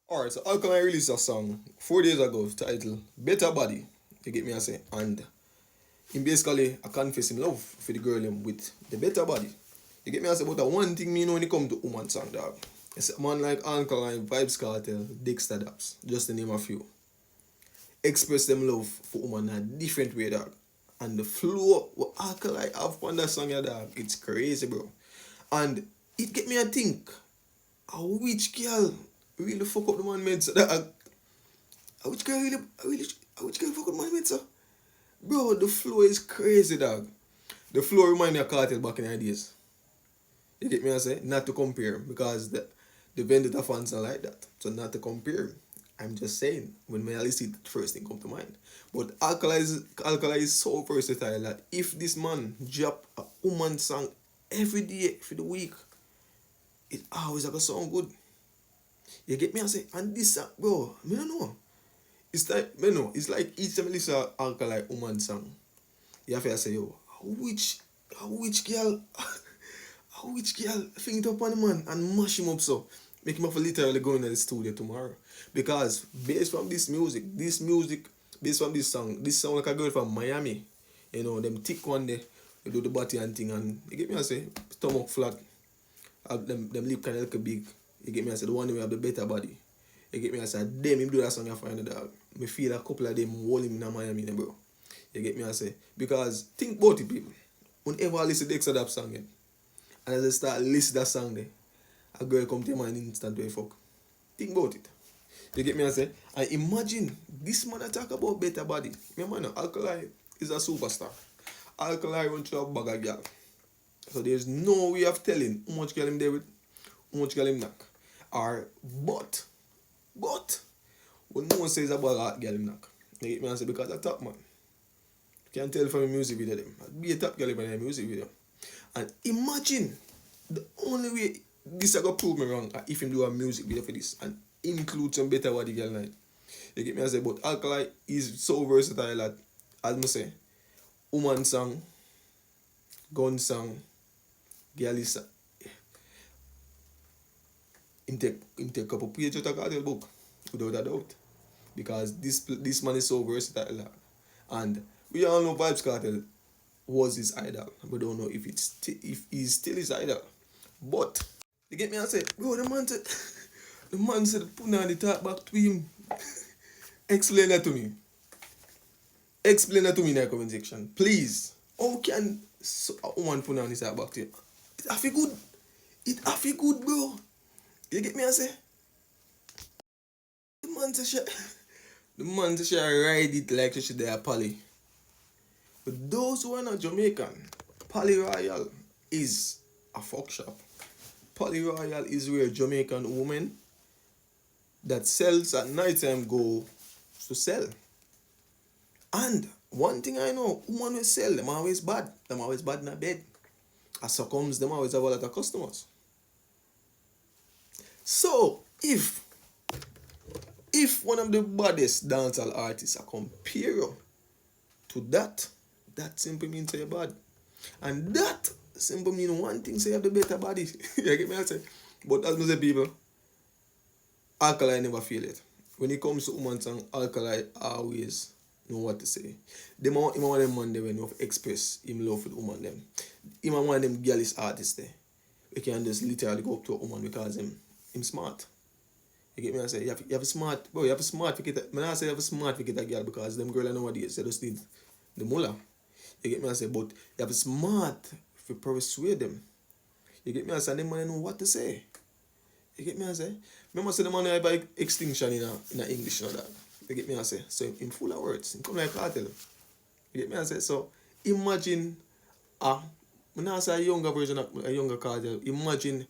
Alright, so Alkaline released a song 4 days ago titled Better Body. You get me I say? And him basically I confess him love for the girl him with the better body. You get me I say? But the one thing me know when it come to woman song dog. It's a man like Alkaline, Vibes Cartel, Dexter Daps, just to name a few. Express them love for woman in a different way dog. And the flow what Alkaline have on that song yeah, dog, it's crazy bro. And it get me a think, a which girl really fuck up the man meds? A which girl really, a which girl fuck up the man meds? Bro, the flow is crazy, dog. The flow remind me of Cartel back in the days. You get me I say? Not to compare, because the Vendetta fans are like that. So not to compare. I'm just saying, when me listen it, the first thing come to mind. But Alkali is so versatile that if this man drop a woman song every day for the week, it always gonna sound good. You get me I say? And this song, bro, me don't know. It's like, me know, it's like each time I listen to Alkali woman song, you have to say, yo, which, which girl, which girl think it up on the man and mash him up so. Make him have to literally go into the studio tomorrow. Because based from this music, based from this sound like a girl from Miami. You know, them thick one day, they do the body and thing and you get me I say, stomach flat, them lip kinda look big. You get me I say, the one who have the better body. You get me I say, them him do that song I find the dog. Me feel a couple of them hold him in Miami, bro. You get me I say? Because think about it, people. Whenever I listen to Dexter that song, and as I start listening that song there, a girl come to your mind instant way fuck. Think about it. You get me I say? And imagine this man I talk about better body. Remember now, Alkaline is a superstar. Alkaline run through a bag of girl. So there's no way of telling how much girl him there with, how much girl him knock. Or but what no one says about that girl him knock. You get me I say? Because a top man. You can tell from the music video them. Be a top girl in a music video. And imagine the only way this I got prove me wrong if him do a music video for this and include some better body girl night. You get me I say, but Alkali is so versatile that as me say, woman song, gun song, girl is him take a couple pages out of Cartel book without a doubt. Because this man is so versatile and we all know Vibes Cartel was his idol. We don't know if he's still his idol. But you get me I say, bro, the man said put on the talk back to him. Explain that to me. Explain that to me in the comment section. Please. How can a woman put on the talk back to you? It have good. It have good, bro. You get me I say? The man said she the man said she ride it like she should there Polly. But those who are not Jamaican, Polly Royal is a fuck shop. Polly Royal is where Jamaican women that sells at night time go to sell. And one thing I know, women will sell, them always bad. Them always bad in a bed. As so comes, them always have a lot of customers. So if one of the baddest dancehall artists are compare to that, that simply means you're bad. And that simply means one thing, say you have the better body. You get me I say? But as I say people, Alkali never feel it. When it comes to woman song, Alkali always know what to say. Him one of them man there when you express him love for the woman them. Him one of them girlish artists there. We can just literally go up to a woman because him smart. You get me I say? You have a smart, bro, you have a smart to get a, I say you have a smart to get a girl because them girl nowadays they just need the mullah. You get me I say? But you have a smart to persuade them. You get me I say? And them man know what to say. You get me I say? Remember say the man I buy extinction in a English and that. You get me I say? So in full of words, in come like cartel. You get me I say? So imagine when I say a younger version of a younger cartel, imagine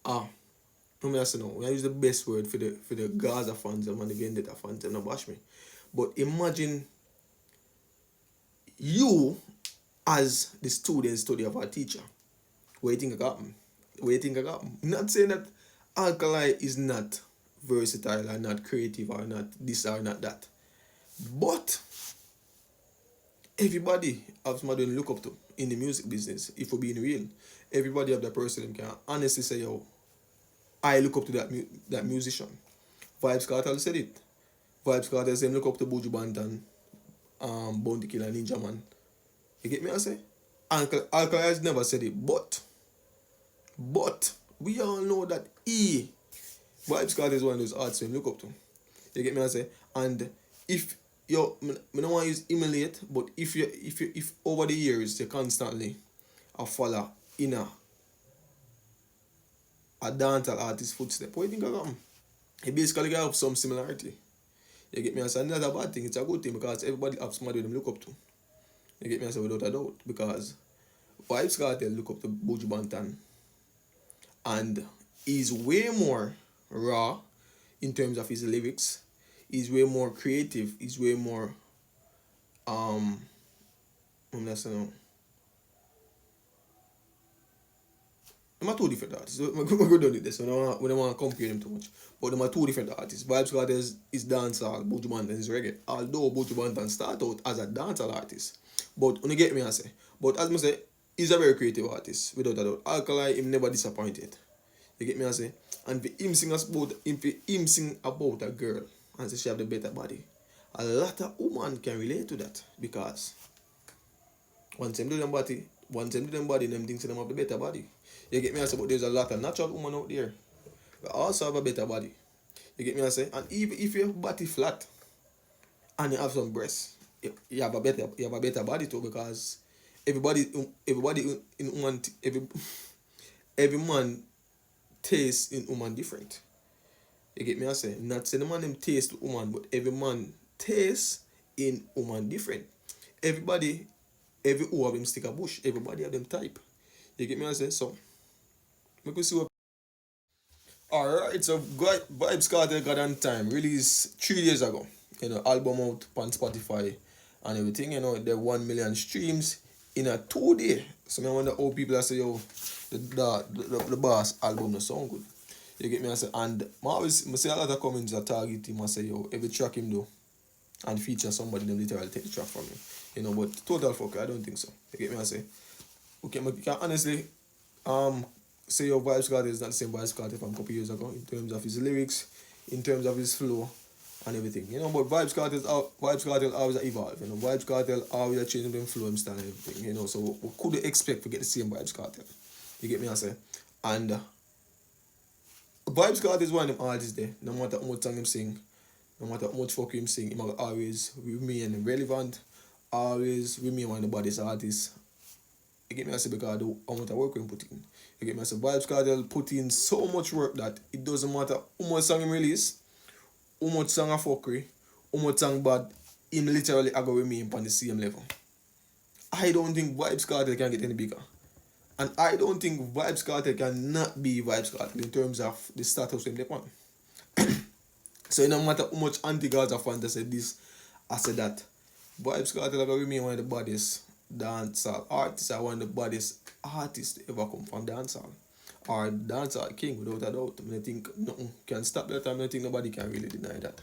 I say no, I use the best word for the Gaza fans and the Vendetta fans and no bash me. But imagine you as the student study of our teacher. What you think I got? What you think I got? I'm not saying that Alkali is not versatile or not creative or not this or not that. But everybody have somebody to look up to in the music business, if we're being real. Everybody have that person who can honestly say, yo, I look up to that musician. Vibes Cartel said it. Vibes Cartel said him look up to Buju Banton, Bounty Killer, Ninja Man. You get me I say? Alkaline has never said it, but we all know that Vibes Cartel is one of those artists we look up to. You get me I say? And if you I don't want to use emulate, but if over the years you constantly a follow in a dancehall artist footstep, what do you think of them? You basically have some similarity. You get me I say? And that's a bad thing, it's a good thing because everybody have somebody them look up to. You get me I say? Without a doubt. Because Vibes Cartel look up to Buju Banton and he's way more raw in terms of his lyrics. He's way more creative. He's way more let's say no. Them are two different artists. We're going to do this. We don't want to compare them too much. But them are two different artists. Vibes Cartel is dancehall, Buju Banton is reggae. Although Buju Banton start out as a dancehall artist. But when you get me I say. But as I say, he's a very creative artist, without a doubt. Alkaline him never disappointed. You get me I say? And for him sing about a girl and say she have the better body. A lot of women can relate to that because once them do them body, them thinks them have the better body. You get me I say? But there's a lot of natural women out there that also have a better body. You get me I say? And even if your body flat and you have some breasts, you have a better body too because everybody in woman every man tastes in woman different. You get me I say? Not say the man them taste woman, but every man tastes in woman different. Everybody, every who have them stick a bush, everybody have them type. You get me I say? So we could see what. Alright, so Vibes Cartel got on time. Released 3 days ago. Album out on Spotify and everything. The 1 million streams in a 2 day. So I wonder how people are say, yo, the boss album no sound good. You get me I say? And I see a lot of comments that target him and say, yo, every track him do and feature somebody, them literally take the track from him. But total fuck, I don't think so. You get me I say? Okay, but you can honestly say your Vibes Cartel is not the same Vibes Cartel from a couple years ago in terms of his lyrics, in terms of his flow and everything. But Vibes Cartel always evolve. Vibes Cartel always changing them flow and style and everything. So we could expect to get the same Vibes Cartel. You get me I say? And Vibes Cartel is one of them artists there. No matter how much song him sing, no matter how much fuck him sing, he will always remain relevant, always remain one of the baddest artists. You get me I say? Because of the amount of work we put in. You get me I say? Vibes Cartel put in so much work that it doesn't matter how much song him release, how much song a fuckery, how much song bad, him literally I go remain on the same level. I don't think Vibes Cartel can get any bigger. And I don't think Vibes Cartel can not be Vibes Cartel in terms of the status them they on. So no matter how much anti-gods are fans that say this, I said that. Vibes Cartel are going to remain one of the baddest dancehall artists, are one of the baddest artists to ever come from dancehall. Or dancehall king without a doubt. I think nothing can stop that, and I think nobody can really deny that.